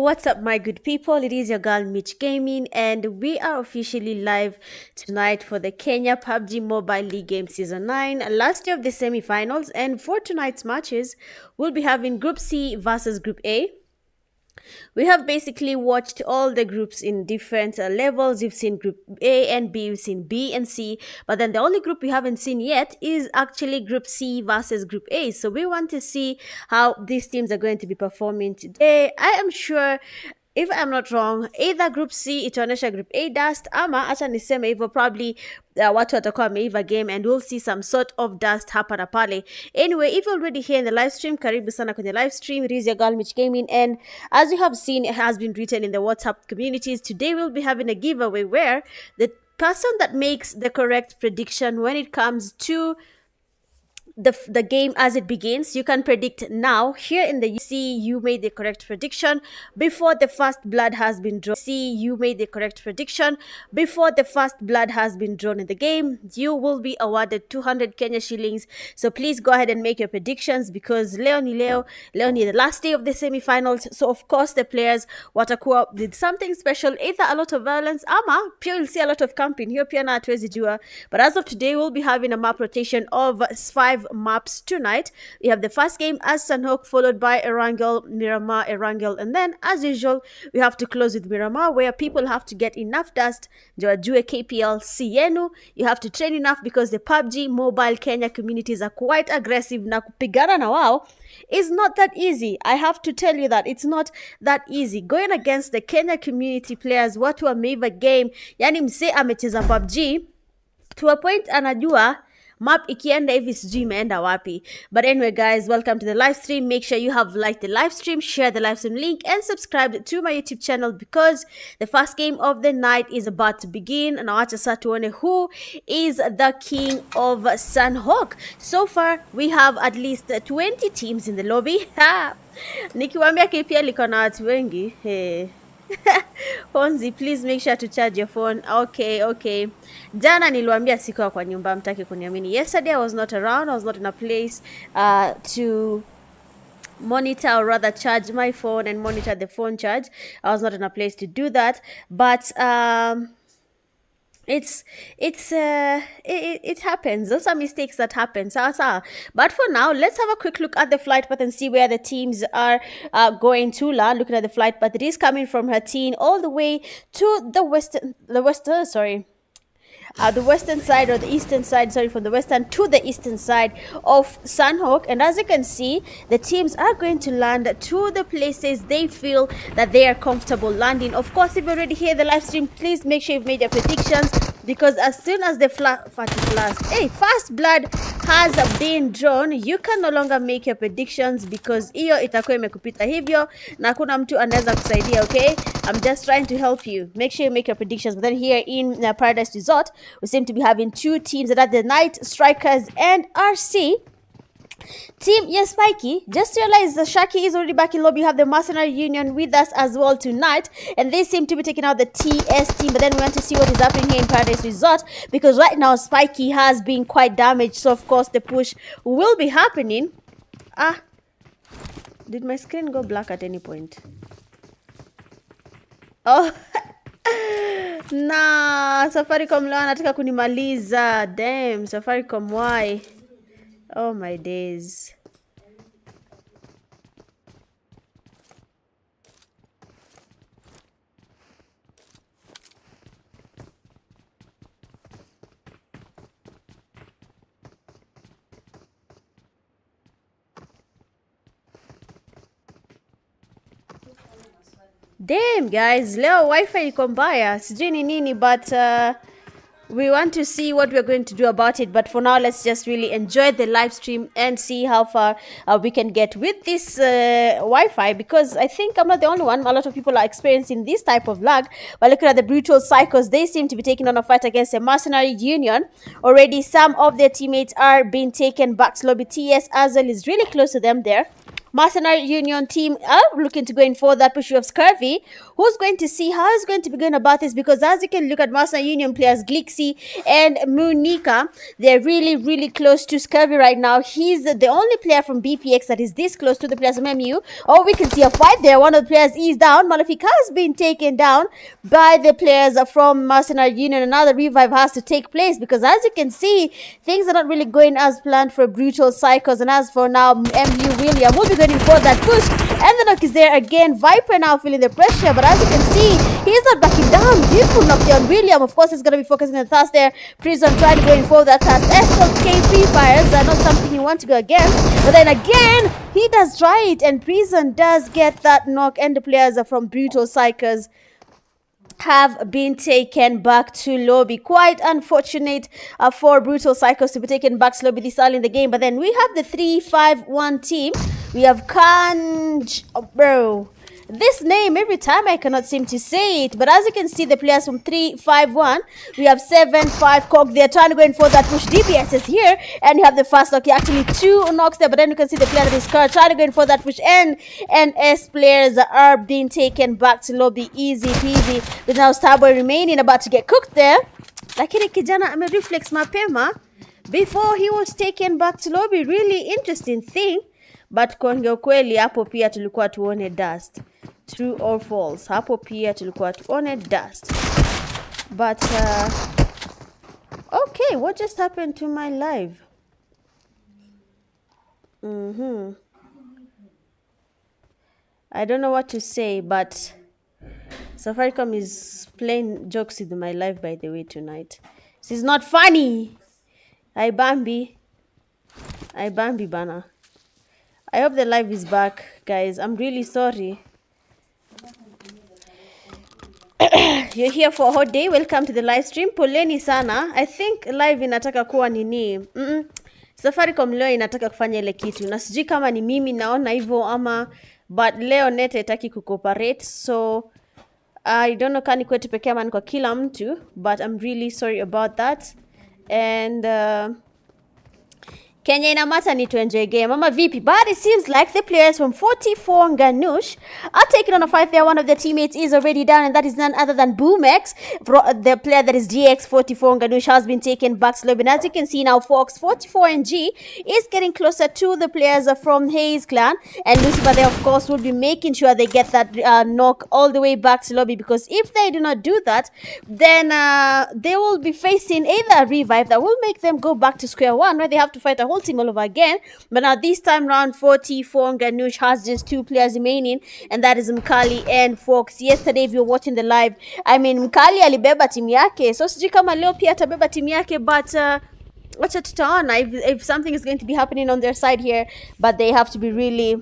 What's up, my good people? It is your girl Mitch Gaming, and we are officially live tonight for the Kenya Pubg Mobile League Game Season 9, last day of the semi-finals. And for tonight's matches, we'll be having Group C versus Group A. We have basically watched all the groups in different levels. You've seen Group A and B, you've seen B and C, but then the only group we haven't seen yet is actually Group C versus Group A. So we want to see how these teams are going to be performing today. I am sure, if I'm not wrong, either Group C itaonyesha Group A dust, ama acha niseme hivyo, probably watu watakuwa wameiva game and we'll see some sort of dust hapa na pale. Anyway, if you're already here in the live stream, karibu sana kwenye live stream. It is your girl Mitch Gaming, and as you have seen, it has been written in the WhatsApp communities. Today we'll be having a giveaway where the person that makes the correct prediction when it comes to the game as it begins, you can predict now. Here in the UC, you made the correct prediction before the first blood has been drawn. See, you made the correct prediction before the first blood has been drawn in the game. You will be awarded 200 Kenya shillings. So please go ahead and make your predictions, because leo ni the last day of the semi-finals. So of course the players watakuwa did something special, either a lot of violence, ama pia you'll see a lot of camping. Hiyo pia na hatuwezi jua. But as of today, we'll be having a map rotation of 5 maps tonight. We have the first game as Sanhok, followed by Erangel, Miramar, Erangel, and then as usual we have to close with Miramar, where people have to get enough dust ndio wajue KPL si yenu. You have to train enough, because the PUBG Mobile Kenya communities are quite aggressive, na kupigana na wao is not that easy. I have to tell you that it's not that easy going against the Kenya community players. Watu wameiva game, yani mse amecheza PUBG to a point anajua map ikienda hivi sijui imeenda wapi. But anyway guys, welcome to the live stream. Make sure you have liked the live stream, share the live stream link, and subscribe to my YouTube channel, because the first game of the night is about to begin. Na wacha sasa tuone who is the king of Sanhok. So far we have at least 20 teams in the lobby. Nikiwaambia KPL iko na watu wengi. Ponzi, please make sure to charge your phone. Okay. Jana niliwaambia sikuwa kwa nyumba, mtaki kuniamini. Yesterday I was not around. I was not in a place to monitor, or rather charge my phone and monitor the phone charge. I was not in a place to do that. But it happens. Those are mistakes that happen. But for now, let's have a quick look at the flight path and see where the teams are going to. Looking at the flight path, it is coming from Hatin all the way to the western side, or the eastern side, from the western to the eastern side of Sanhok. And as you can see, the teams are going to land to the places they feel that they are comfortable landing. Of course, if you already hear the live stream, please make sure you've made your predictions, because as soon as the first blood has been drawn, you can no longer make your predictions, because hiyo itakuwa imekupita hivyo na kuna mtu anaweza kusaidia. Okay, I'm just trying to help you. Make sure you make your predictions. But then here in Paradise Resort, we seem to be having two teams, that are the Night Strikers and RC. Team, yes, Spikey, just realized the Shaki is already back in lobby. You have the Mercenary Union with us as well tonight, and they seem to be taking out the TS team. But then we want to see what is happening here in Paradise Resort, because right now Spikey has been quite damaged. So of course the push will be happening. Did my screen go black at any point? Oh. Nah, Safaricom leo anataka kunimaliza. Damn, Safaricom, why? Oh my days. Damn guys, leo wifi iko mbaya, sijui ni nini, but we want to see what we're going to do about it. But for now, let's just really enjoy the live stream and see how far we can get with this Wi-Fi, because I think I'm not the only one. A lot of people are experiencing this type of lag. But looking at the Brutal Psychos, they seem to be taking on a fight against the Mercenary Union. Already, some of their teammates are being taken back to lobby. TS Azel is really close to them there. Mercenary Union team are looking to go in for that push of Scurvy. Who's going to see how is going to be going about this? Because as you can look at Mercenary Union players, Glixie and Munika, they're really close to Scurvy right now. He's the only player from BPX that is this close to the players of MU. Oh, we can see a fight there. One of the players is down. Malefic has been taken down by the players from Mercenary Union. Another revive has to take place because as you can see, things are not really going as planned for Brutal Cycles. And as for now, MU William will be going for that push, and the knock is there again. Viper now feeling the pressure, but as you can see, he's not backing down. Beautiful knock there on William. Of course, he's going to be focusing on the thrust there. Prison trying to go in for that thrust. SLK free fires are not something you want to go against, but then again, he does try it, and Prison does get that knock, and the players are from Brutal Psychers have been taken back to lobby. Quite unfortunate for Brutal Psychos to be taken back to lobby this early in the game. But then we have the 3-5-1 team. We have Kanj, bro. This name, every time I cannot seem to say it. But as you can see, the players from 3-5-1, we have 7-5 Cog. They're trying to go in for that push. DBS is here. And you have the fast knock. Actually, 2 knocks there. But then you can see the player that is trying to go in for that push. And NS players are being taken back to lobby. Easy peasy. With now Starboy remaining, about to get cooked there. Lakini kijana ame-reflex mapema before he was taken back to lobby. Really interesting thing. But kuongea ukweli, hapo pia tulikuwa tuone dust. True or false? Hapo pia tulikuwa tuone dust. But okay, what just happened to my live? I don't know what to say, but Safaricom is playing jokes with my live, by the way, tonight. This is not funny. I Bambi bana. I hope the live is back, guys. I'm really sorry. You're here for a hot day. Welcome to the live stream. Poleni sana. I think live inataka kuwa nini. Safaricom leo inataka kufanya ile kitu. Na sijui kama ni mimi naona hivyo ama, but leo neta itaki kucooperate. So I don't know kani kwetu pekee ama ni kwa kila mtu, but I'm really sorry about that. And Kenya inamata ni to enjoy game. Mama VP, but it seems like the players from 44 NGANUSH are taking on a fight there. One of their teammates is already down, and that is none other than Boomex. The player that is GX44 NGANUSH has been taken back to lobby. And as you can see now, Fox 44NG is getting closer to the players from Hayes Clan. And Lucifer there, of course, will be making sure they get that knock all the way back to lobby. Because if they do not do that, then they will be facing either a revive that will make them go back to square one, where they have to fight a whole team all over again. But now this time round, 44 NGANUSH has just 2 players remaining, and that is Mkali and Fox. Yesterday, if you're watching the live, I mean, Mkali alibeba timu yake, so sijui kama leo pia atabeba timu yake, but wacha tutaona if something is going to be happening on their side here. But they have to be really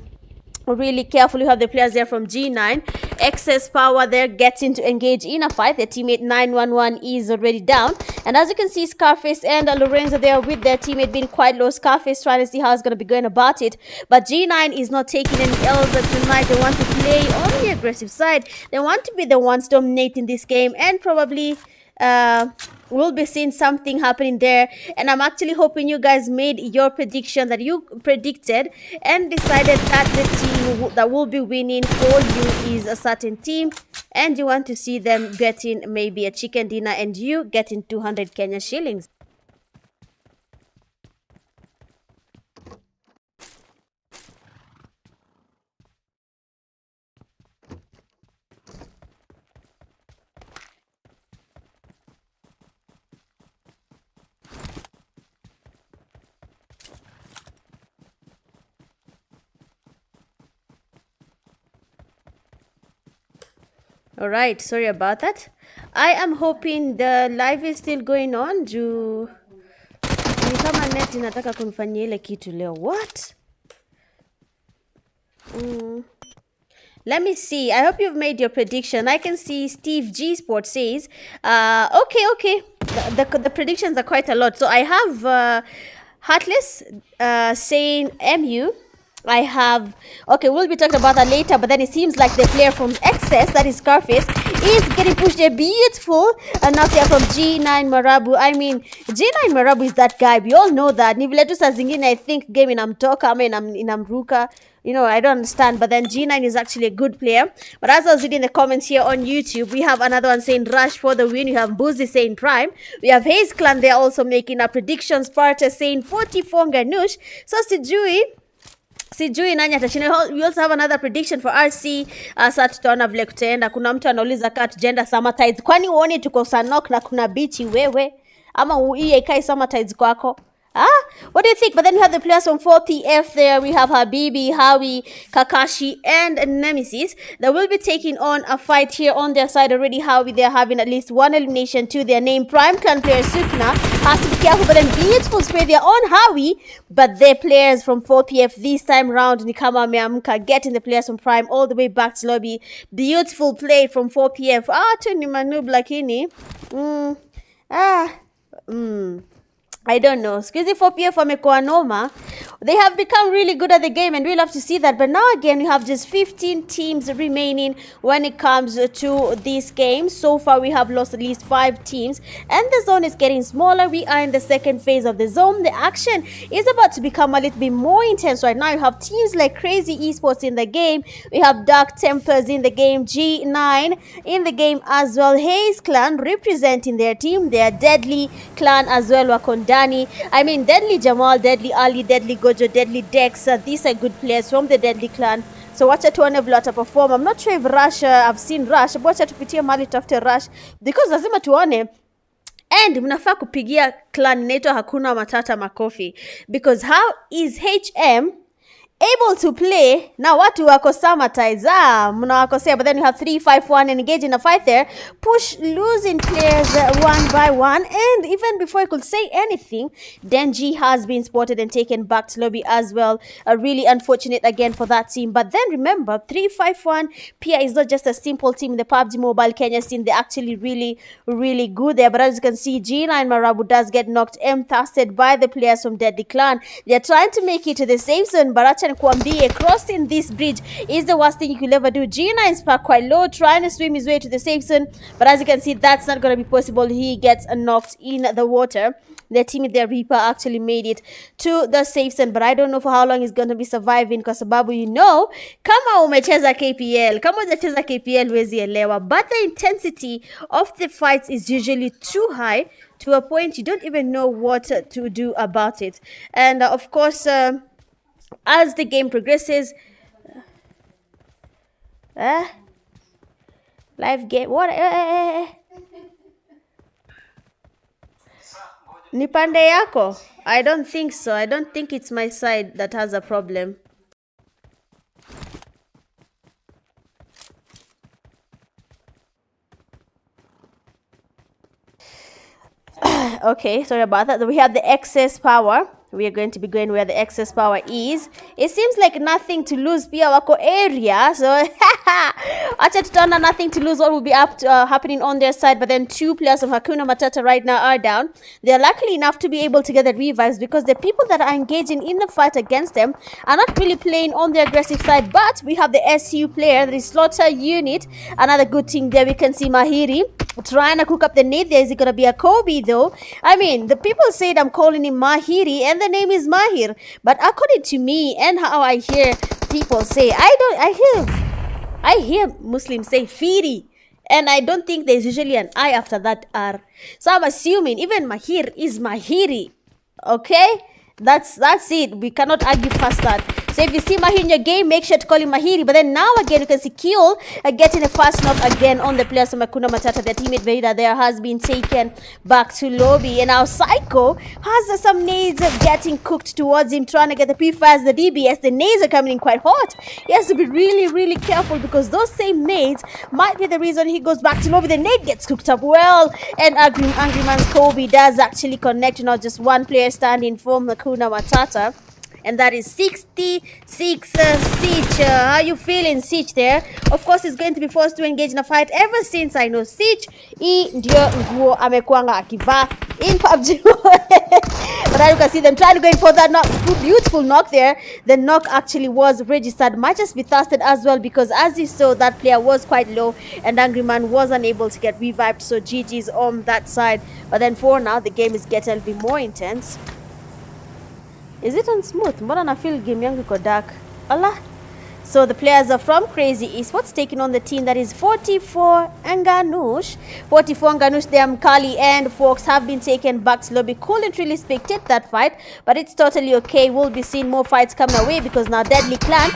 careful. You have the players there from G9. Excess power there, getting to engage in a fight. Their teammate 911 is already down. And as you can see, Scarface and Lorenzo there with their teammate being quite low. Scarface trying to see how it's going to be going about it. But G9 is not taking any L's tonight. They want to play on the aggressive side. They want to be the ones dominating this game. And probably we'll be seeing something happening there. And I'm actually hoping you guys made your prediction that you predicted and decided that the team that will be winning for you is a certain team, and you want to see them getting maybe a chicken dinner and you getting 200 Kenya shillings. Alright, sorry about that. I am hoping the live is still going on. Juu ni kama net inataka kunifanyia ile kitu leo. What? Let me see. I hope you've made your prediction. I can see Steve G Sports says, okay. The predictions are quite a lot. So I have Heartless saying MU. I have, okay, we'll be talking about that later, but then it seems like the player from Excess, that is Scarface, is getting pushed a beautiful knock here from G9 Marabu. I mean, G9 Marabu is that guy. We all know that. Niviletu saa zingine, I think game inamtoka ama inamruka. You know, I don't understand. But then G9 is actually a good player. But as I was reading the comments here on YouTube, we have another one saying Rush for the win. We have Boozy saying Prime. We have Hayes Clan there also making a prediction. Sparta saying 44 Nganush. So sijui nani atashinda. We also have another prediction for RC. Sasa tutaona vile kutaenda. Kuna mtu anauliza kaa tujenda Summertides. Kwani uone tuko Sanok na kuna bichi wewe? Ama hii ikai Summertides kwako? What do you think? But then we have the players from 4PF there. We have Habibi, Howie, Kakashi, and Nemesis that will be taking on a fight here on their side already. Howie, they're having at least one elimination to their name. Prime Clan player Sukna has to be careful, but then beautiful spray there on Howie. But their players from 4PF this time round, Nikama Meamka, getting the players from Prime all the way back to lobby. Beautiful play from 4PF. Tuni Manu Blakini. I don't know. Squeezy 4PF wamekuwa noma. They have become really good at the game and we love to see that. But now again, we have just 15 teams remaining when it comes to this game. So far, we have lost at least 5 teams. And the zone is getting smaller. We are in the second phase of the zone. The action is about to become a little bit more intense right now. You have teams like Crazy Esports in the game. We have Dark Tempers in the game. G9 in the game as well. Hayes Clan representing their team. Their Deadly Clan as well. Wakondani. I mean, Deadly Jamal, Deadly Ali, Deadly Gojo, Deadly Dex. These are good players from the Deadly Clan. So wacha tuone vile wataperform. I'm not sure if Rush, I've seen Rush. Wacha tupitie mali tafute Rush. Because lazima tuone. And mnafaa kupigia clan inaitwa Hakuna Matata makofi. Because how is HM able to play now? Watu wako Summertides, mnawakosea. But then you have 3-5-1 and engage in a fight there, push losing players one by one. And even before I could say anything, Denji has been spotted and taken back to lobby as well. Really unfortunate again for that team. But then remember, 3-5-1 Pia is not just a simple team in the PUBG Mobile Kenya scene. They're actually really good there. But as you can see, G9 Marabu does get knocked M-tasted by the players from Deadly Clan. They're trying to make it to the safe zone, but Kwambie, crossing this bridge is the worst thing you could ever do. G9 is parked quite low, trying to swim his way to the safe zone, but as you can see, that's not going to be possible. He gets knocked in the water. Their team, their Reaper, actually made it to the safe zone, but I don't know for how long he's going to be surviving, kwa sababu, you know, kama umecheza KPL, kama hujacheza KPL huwezi elewa, but the intensity of the fights is usually too high to a point you don't even know what to do about it. And of course, as the game progresses, live game, what? Ni pande yako? I don't think so. I don't think it's my side that has a problem. Okay, sorry about that. We have the excess power. We are going to be going where the excess power is. It seems like nothing to lose. Pia wako area. So, acha tutaona nothing to lose. What will be up to, happening on their side. But then 2 players of Hakuna Matata right now are down. They are lucky enough to be able to get the revives because the people that are engaging in the fight against them are not really playing on the aggressive side. But we have the SU player, the Slaughter Unit. Another good team there. We can see Mahiri trying to cook up the nade there. Is it going to be a Kobe though? I mean, the people said I'm calling him Mahiri and the name is Mahir. But according to me and how I hear people say, I hear Muslims say Firi. And I don't think there's usually an I after that R. So I'm assuming even Mahir is Mahiri. Okay? That's it. We cannot argue past that. So if you see Mahir in your game, make sure to call him Mahiri. But then now again, you can see Kill getting a fast knock again on the players from Hakuna Matata. Their teammate Vader there has been taken back to lobby. And now Psycho has some nades getting cooked towards him, trying to get the P-Fires, the DBS. The nades are coming in quite hot. He has to be really careful because those same nades might be the reason he goes back to lobby. The nade gets cooked up well. And Angry Man's Kobe does actually connect. Not just one player standing from Hakuna Matata. And that is 66 Siege. How you feeling, Siege there? Of course, he's going to be forced to engage in a fight. Ever since I know Siege, ndio nguo amekuanga akivaa in PUBG. But now you can see them trying to go in for that knock. Beautiful knock there. The knock actually was registered. Might just be thirsted as well, because as you saw, that player was quite low and Angry Man was unable to get revived. So GG's on that side. But then for now, the game is getting a little bit more intense. Is it on smooth? Mbona na feel game yangu iko dark. Allah. So the players are from Crazy Esports taking on the team that is 44 NGANUSH. 44 NGANUSH, their Mkali and Fox have been taken back to lobby. Couldn't really spectate that fight, but it's totally okay. We'll be seeing more fights coming away, because now Deadly Clan,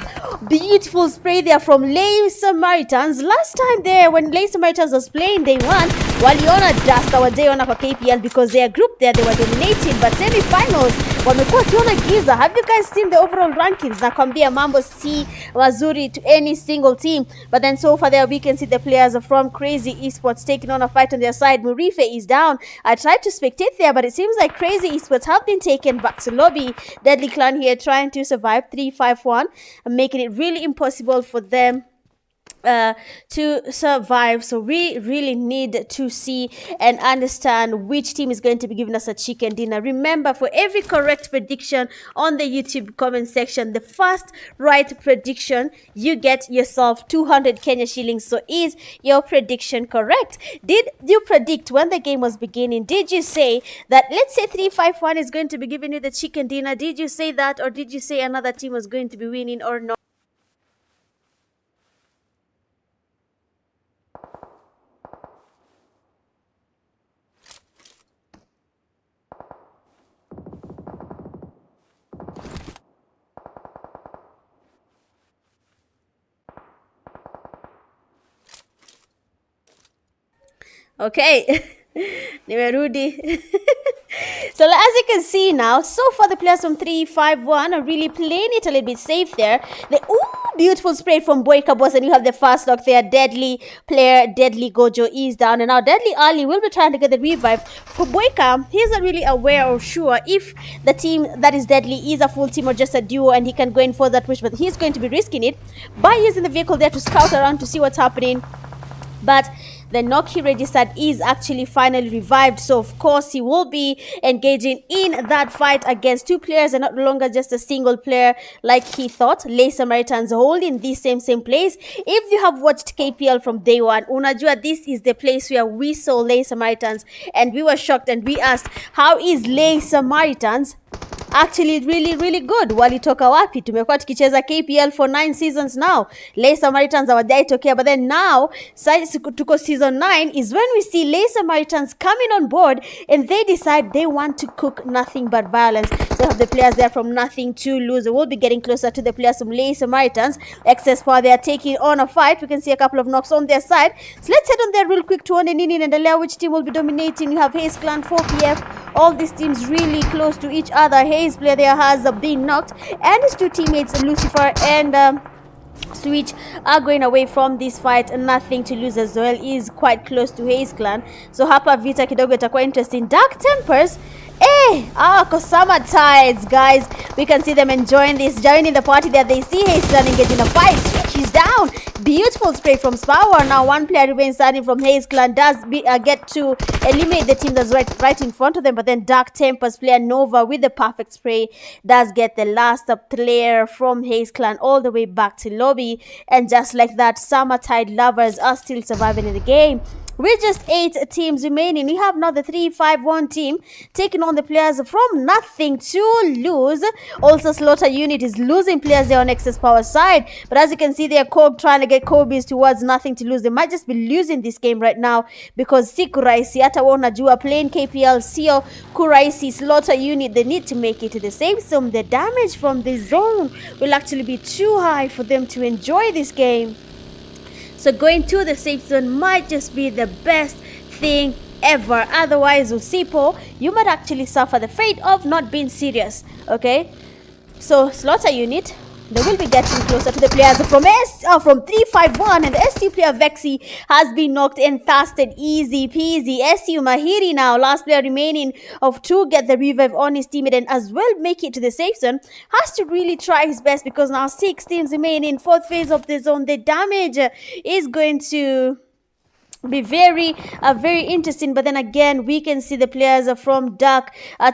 beautiful spray there from Lay Samaritans. Last time there, when Lay Samaritans was playing, they won. Waliona dust our day on for KPL because their group there, they were dominating, but semi-finals wamekuwa kiona giza. Have you guys seen the overall rankings? Nakwambia mambo si wazuri to any single team. But then so far there we can see the players from Crazy Esports taking on a fight on their side. Murife is down. I tried to spectate there, but it seems like Crazy Esports have been taken back to lobby. Deadly Clan here trying to survive 3-5-1 and making it really impossible for them to survive. So we really need to see and understand which team is going to be giving us a chicken dinner. Remember, for every correct prediction on the YouTube comment section, the first right prediction, you get yourself 200 Kenya shillings. So is your prediction correct? Did you predict when the game was beginning? Did you say that, let's say 3-5-1 is going to be giving you the chicken dinner? Did you say that, or did you say another team was going to be winning, or not? Okay. Nimerudi. So as you can see now, so far the players from 3-5-1 are really playing it a little bit safe there. Beautiful spray from Boyka Boss, and you have the first knock there. Deadly player, Deadly Gojo is down, and now Deadly Ali will be trying to get the revive. For Boyka, he's not really aware or sure if the team that is Deadly is a full team or just a duo, and he can go in for that push, but he's going to be risking it by using the vehicle there to scout around to see what's happening. But the knock he registered is actually finally revived, so of course he will be engaging in that fight against two players and not longer just a single player like he thought. Lay Samaritans holding the same place. If you have watched KPL from day one, unajua this is the place where we saw Lay Samaritans and we were shocked and we asked, how is Lay Samaritans actually really good? Walitoka wapi? Tumekuwa tukicheza KPL for 9 seasons now. Lay Samaritans hawajai tokea, but then now tuko season 9 is when we see Lay Samaritans coming on board and they decide they want to cook nothing but violence. So have the players there from Nothing to Lose. We'll be getting closer to the players from Lay Samaritans. Excess Power, they are taking on a fight. We can see a couple of knocks on their side. So let's head on there real quick to one nini and allow which team will be dominating. You have Haze Clan, 4PF. All these teams really close to each other. Haze player there has been knocked, and his two teammates Lucifer and Switch are going away from this fight. Nothing to Lose as well is quite close to Haze Clan. So hapa vita kidogo itakuwa interesting. Dark Tempers, Kosama Tides, guys. We can see them enjoying the party there. They see Haze Clan engaging a fight. Switch is down. Beautiful spray from Spower. Now one player remains standing from Haze Clan. Does get to eliminate the team that's right in front of them. But then Dark Tempers player Nova with the perfect spray does get the last player from Haze Clan all the way back to lobby. And just like that, Summer Tide lovers are still surviving in the game. With just 8 teams remaining, we have now the 3-5-1 team taking on the players from Nothing to Lose. Also, Slaughter Unit is losing players there on Excess Power side. But as you can see, they're trying to get Kobe's towards Nothing to Lose. They might just be losing this game right now because si kuraisi. Hata wao najua playing KPL sio kuraisi. Slaughter Unit, they need to make it to the safe zone. The damage from the zone will actually be too high for them to enjoy this game. So going to the safe zone might just be the best thing ever. Otherwise, Usipo, you might actually suffer the fate of not being serious. Okay? So Slaughter Unit, they will be getting closer to the players from 3-5-1, and the SU player Vexy has been knocked and fasted easy peasy. SU Mahiri now, last player remaining of 2, get the revive on his teammate and as well make it to the safe zone. Has to really try his best because now 6 teams remain in 4th phase of the zone. The damage is going to be very interesting. But then again, we can see the players are from Dark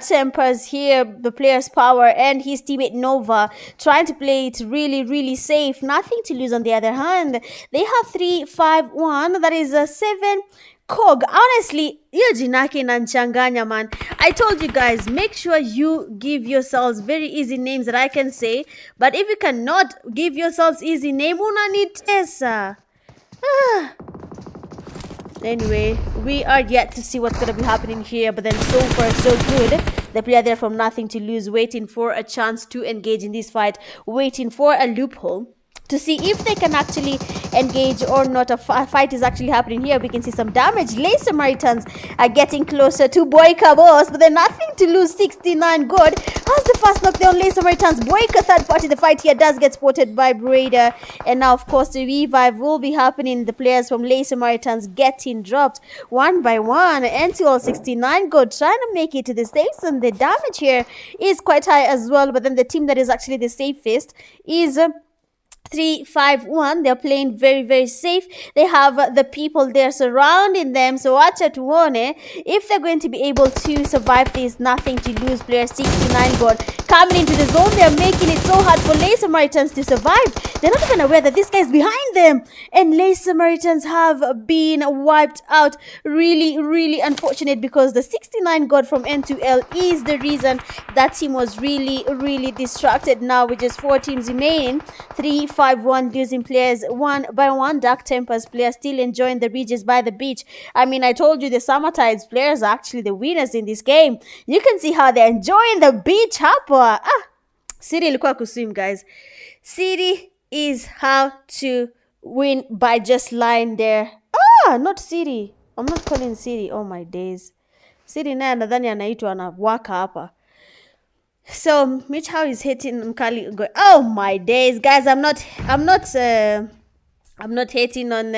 Tempers here, the player's Power and his teammate Nova trying to play it really safe, nothing to lose. On the other hand, they have 3-5-1, that is a 7 Cog. Honestly, hiyo jinake inanichanganya man. I told you guys, make sure you give yourselves very easy names that I can say, but if you cannot give yourselves easy name, unanitesa. Anyway, we are yet to see what's going to be happening here, but then so far so good. The player there from Nothing to Lose, waiting for a chance to engage in this fight, waiting for a loophole to see if they can actually engage or not. A fight is actually happening here. We can see some damage. Samaritans are getting closer to Boyka boss, but then Nothing to Lose, 69 good. Has the first knockdown. Samaritans. Boyka third party. The fight here does get spotted by Braider, and now of course the revive will be happening. The players from Samaritans getting dropped one by one. NTL 69 good, trying to make it to the safes, and the damage here is quite high as well. But then the team that is actually the safest is 3-5-1. They're playing very safe. They have the people there surrounding them, so watch at one if they're going to be able to survive this. Nothing to Lose player 69 god coming into the zone. They're making it so hard for Samaritans to survive. They're not even aware that this guy is behind them, and Samaritans have been wiped out. Really unfortunate, because the 69 god from N2L is the reason that team was really distracted. Now with just 4 teams remaining, 3-5-1, losing players one by one. Dark Tempers players still enjoying the Regis by the beach. I mean, I told you the Summer Tides players are actually the winners in this game. You can see how they're enjoying the beach hapa. City ilikuwa kuswim, guys. City is how to win by just lying there. Not City. I'm not calling City. Oh my days. City naye nadhani anaitwa anawaka hapa. So Mitch how is hating Mkali. Oh my days, guys! I'm not hating on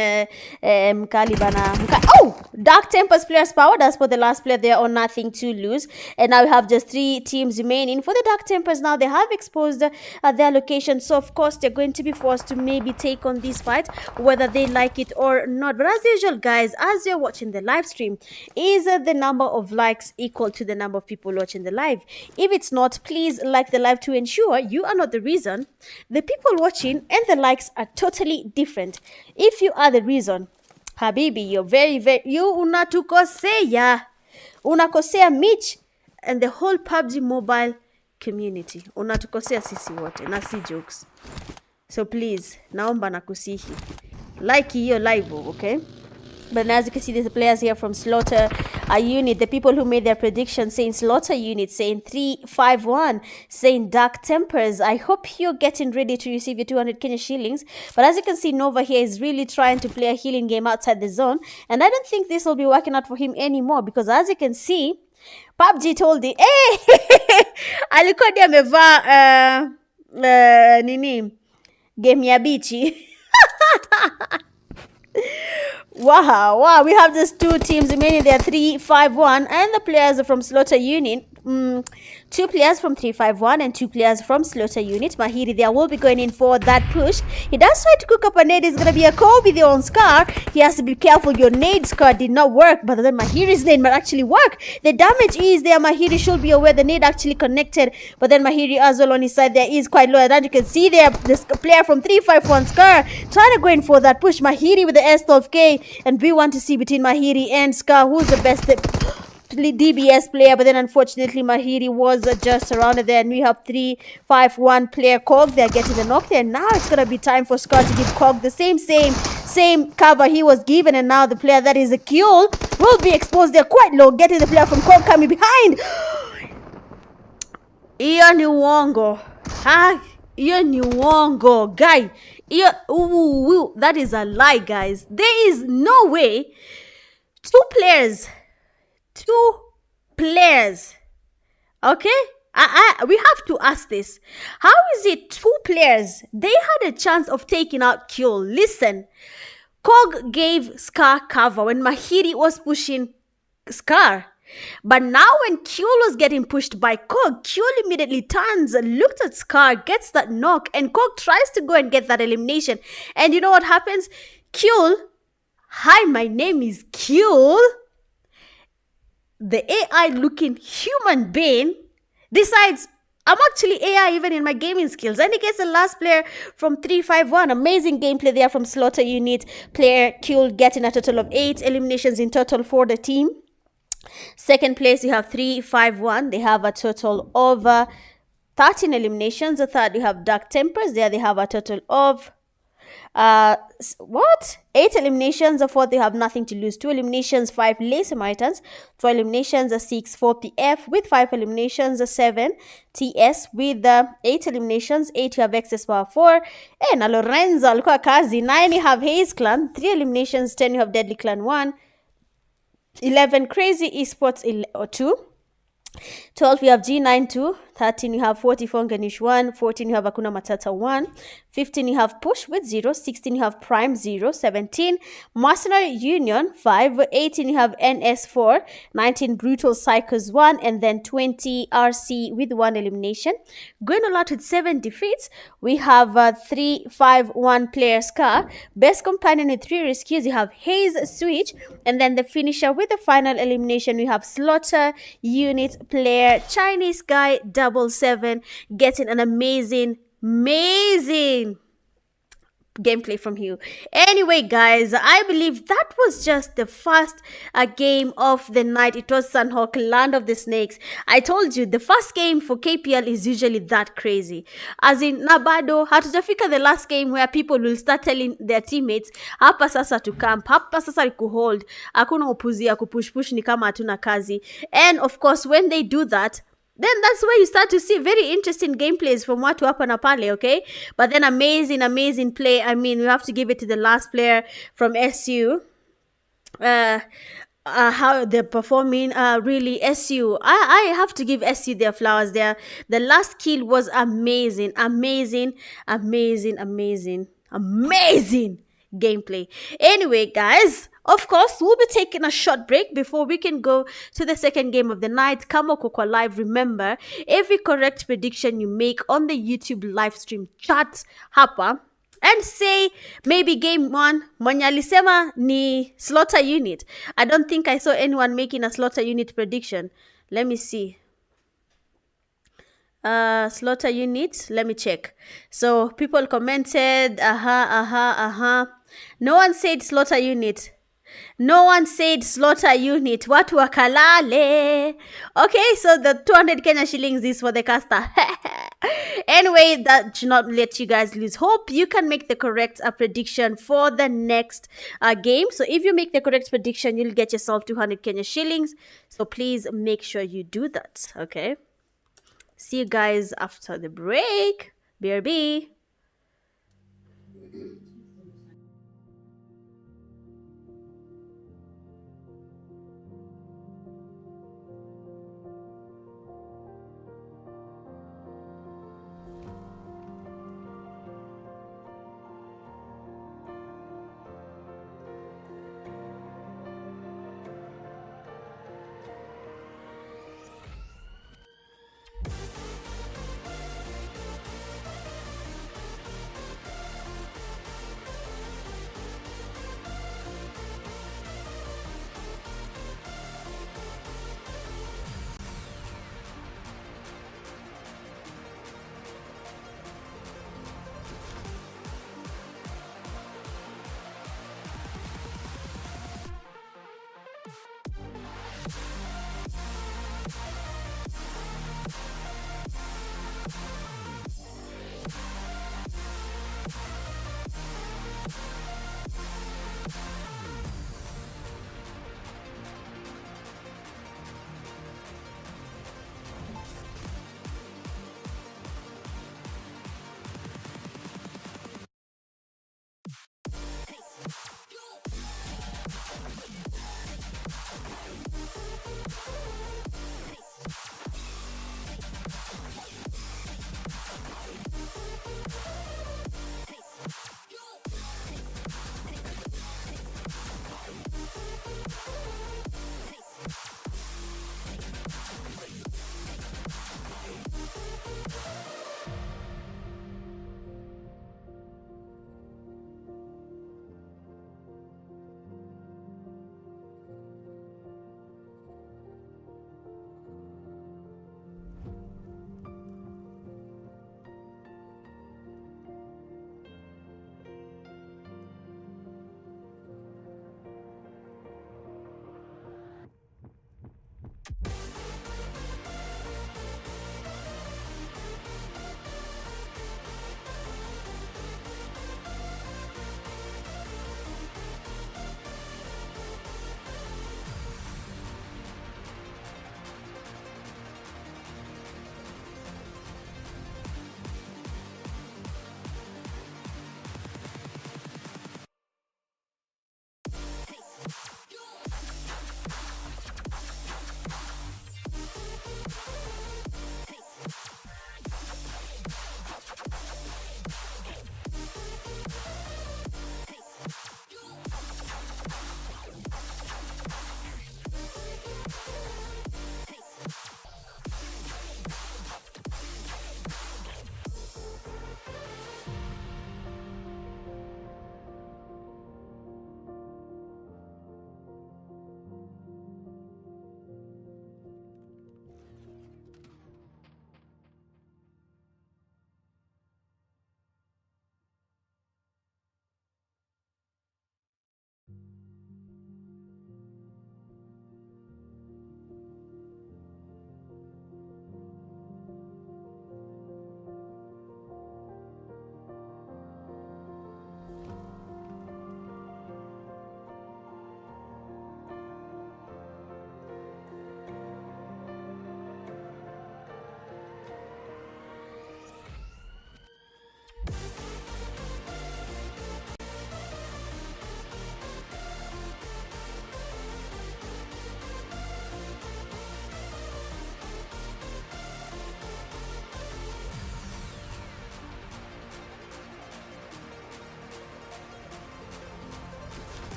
Mkali bana. Oh, Dark Tempers players Power. That's for the last player there on Nothing to Lose, and now we have just 3 teams remaining for the Dark Tempers. Now they have exposed their location, so of course they're going to be forced to maybe take on this fight, whether they like it or not. But as usual, guys, as you're watching the live stream, is the number of likes equal to the number of people watching the live? If it's not, please like the live to ensure you are not the reason. The people watching and the likes are totally different. If you are the reason, Habibi, you're very you unatukosea. Unakosea Mitch and the whole Pubg mobile community. Unatukosea sisi wote, na si jokes. So please, naomba nakusihi, like hiyo live, okay? But as you can see, there's the players here from Slaughter Unit. The people who made their prediction saying Slaughter Unit, saying 3-5-1, saying Dark Tempers. I hope you're getting ready to receive your 200 Kenya shillings. But as you can see, Nova here is really trying to play a healing game outside the zone. And I don't think this will be working out for him anymore, because as you can see, Pubg told it, hey, alikuwa ndiye amevaa nini game ya bichi. Wow, we have just 2 teams remaining there, 3-5-1, and the players from Slaughter Unit, 2 players from 3-5-1 and 2 players from Slaughter Unit. Mahiri there will be going in for that push. He does try to cook up a nade. It's going to be a Kobe there on Scar. He has to be careful. Your nade Scar did not work, but then Mahiri's nade might actually work. The damage is there. Mahiri should be aware the nade actually connected, but then Mahiri as well on his side there is quite low. And you can see there, this player from 3-5-1 Scar trying to go in for that push. Mahiri with the S12K, and we want to see between Mahiri and Scar who's the best DBS player. But then unfortunately Mahiri was just surrounded there, and we have 3-5-1 player Cog. They're getting the knock there. Now it's gonna be time for Scar to give Cog the same cover he was given, and now the player that is a kill will be exposed there quite low, getting the player from Cog coming behind. Iyo ni uongo. Iyo ni uongo, guy. That is a lie, guys. There is no way 2 players, okay? We have to ask this. How is it 2 players, they had a chance of taking out Kill? Listen, Cog gave Scar cover when Mahiri was pushing Scar. But now when Kyul was getting pushed by Cog, Kyul immediately turns, looked at Scar, gets that knock, and Cog tries to go and get that elimination. And you know what happens? Kyul Hi, my name is Q, the AI looking human being. Decides I'm actually AI even in my gaming skills. And he gets the last player from 351. Amazing gameplay there from Slaughter Unit. Player Q getting a total of 8 eliminations in total for the team. Second place, you have 351. They have a total of 13 eliminations. The third, you have Dark Tempers. There they have a total of what? 8 eliminations. The fourth, they have nothing to lose. 2 eliminations, 5 lay Samaritans. 4 eliminations, 6 4 PF with 5 eliminations, 7 TS with 8 eliminations. 8 you have Excess Power 4. Na Lorenzo alikuwa kazi. 9 you have Hayes Clan. 3 eliminations. 10 you have Deadly Clan 1. 11 Crazy Esports 2. 12 you have G92. 13 you have 44 NGANUSH 1. 14 you have Akuna Matata 1. 15 you have Push with 0. 16 you have Prime 0. 17 Mercenary Union 5. 18 you have NS4. 19 Brutal Psychos 1. And then 20 RC with 1 elimination. Going all out with 7 defeats, we have 351 player Scar. Best companion with 3 rescues, you have Haze Switch. And then the finisher with the final elimination, we have Slaughter Unit player Chinese Guy 77 getting an amazing gameplay from you. Anyway, guys, I believe that was just the first game of the night. It was Sunhawk Land of the Snakes. I told you the first game for KPL is usually that crazy, as in nabado hatujafika the last game where people will start telling their teammates hapa sasa to camp, hapa sasa kuhold, hakuna upuzi ya kupush ni kama hatuna kazi. And of course, when they do that, then that's where you start to see very interesting gameplays from watu hapa na pale, okay? But then amazing play. I mean, we have to give it to the last player from SU. How they're performing, really, SU. I have to give SU their flowers there. The last kill was amazing gameplay. Anyway, guys, of course, we'll be taking a short break before we can go to the second game of the night. Kama Kokwa Live, remember, every correct prediction you make on the YouTube live stream chat hapa and say maybe game 1 mwenye alisema ni Slaughter Unit. I don't think I saw anyone making a Slaughter Unit prediction. Let me see. Slaughter Unit, let me check. So people commented no one said Slaughter Unit. Watu wakalale. Okay, so the 200 Kenya shillings is for the caster. Anyway, that should not let you guys lose hope. You can make the correct prediction for the next game. So if you make the correct prediction, you'll get yourself 200 Kenya shillings. So please make sure you do that, okay? See you guys after the break. BRB.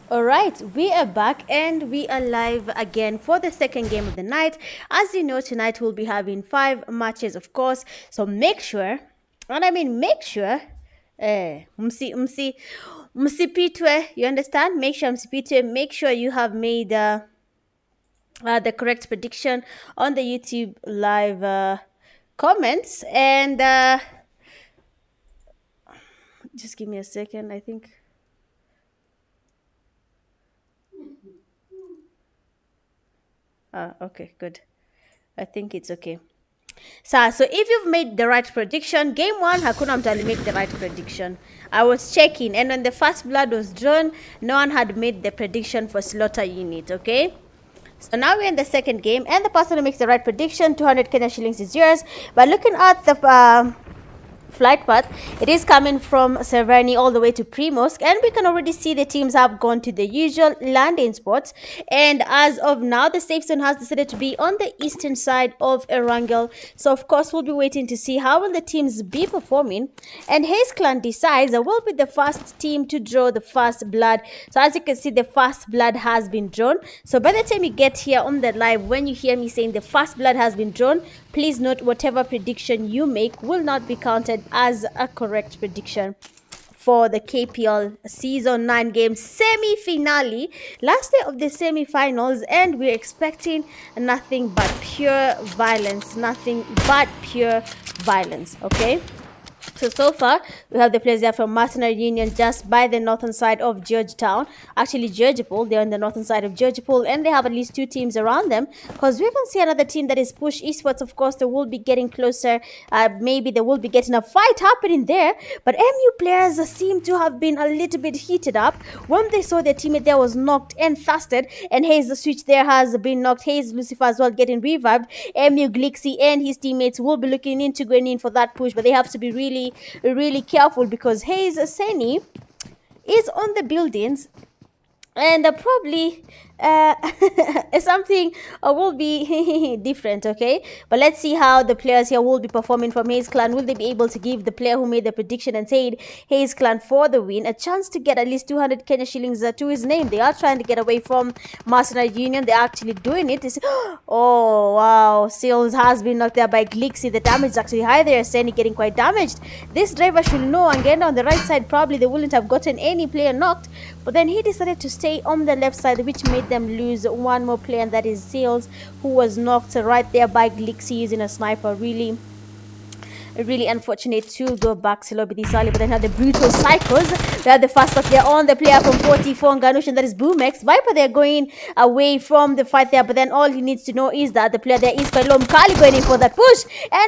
All right, we are back and we are live again for the second game of the night. As you know, tonight we'll be having 5 matches, of course. So make sure, and I mean make sure, msipitwe, you understand? Make sure msipitwe, make sure you have made the correct prediction on the YouTube live comments. And just give me a second, I think. Okay, good. I think it's okay. So if you've made the right prediction, game 1, hakuna mtu make the right prediction. I was checking, and when the first blood was drawn, no one had made the prediction for slaughter unit, okay? So now we're in the second game, and the person who makes the right prediction, 200 Kenya shillings is yours. But looking at the flight path, it is coming from Severny all the way to Primorsk, and we can already see the teams have gone to the usual landing spots. And as of now, the safe zone has decided to be on the eastern side of Erangel. So of course we'll be waiting to see how will the teams be performing, and Hayes Clan decides will be the first team to draw the first blood. So as you can see, the first blood has been drawn. So by the time you get here on the live, when you hear me saying the first blood has been drawn, please note whatever prediction you make will not be counted as a correct prediction for the KPL Season 9 game semi-finale, last day of the semi-finals, and we're expecting nothing but pure violence, okay? So far, we have the players there from Mercenary Union just by the northern side of Georgetown. Actually, Georgipol, they're on the northern side of Georgipol, and they have at least 2 teams around them. Because we can see another team that is Push Esports. Of course, they will be getting closer. Maybe they will be getting a fight happening there. But MU players seem to have been a little bit heated up when they saw their teammate there was knocked and fasted. And Hayes, the switch there has been knocked. Hayes, Lucifer as well getting revived. MU Glixie and his teammates will be looking into going in for that push. But they have to be really careful because Hayes Seni is on the buildings, and probably something will be different, okay? But let's see how the players here will be performing from Hayes Clan. Will they be able to give the player who made the prediction and said Hayes Clan for the win a chance to get at least 200 Kenya shillings to his name? They are trying to get away from Mercenary Union. They're actually doing it. Oh wow, Seals has been knocked there by Glixie. The damage is actually high there. Seni getting quite damaged. This driver should know, and get on the right side, probably they wouldn't have gotten any player knocked, but then he decided to stay on the left side, which made them lose one more player, and that is Seals, who was knocked right there by Glixie using a sniper. Really unfortunate to go back to lobby this early, but then had the brutal cycles. They had the fast lock there on the player from 44 NGANUSH, and that is Boomex. Viper, they're going away from the fight there, but then all he needs to know is that the player there is Kalom Kali going in for that push, and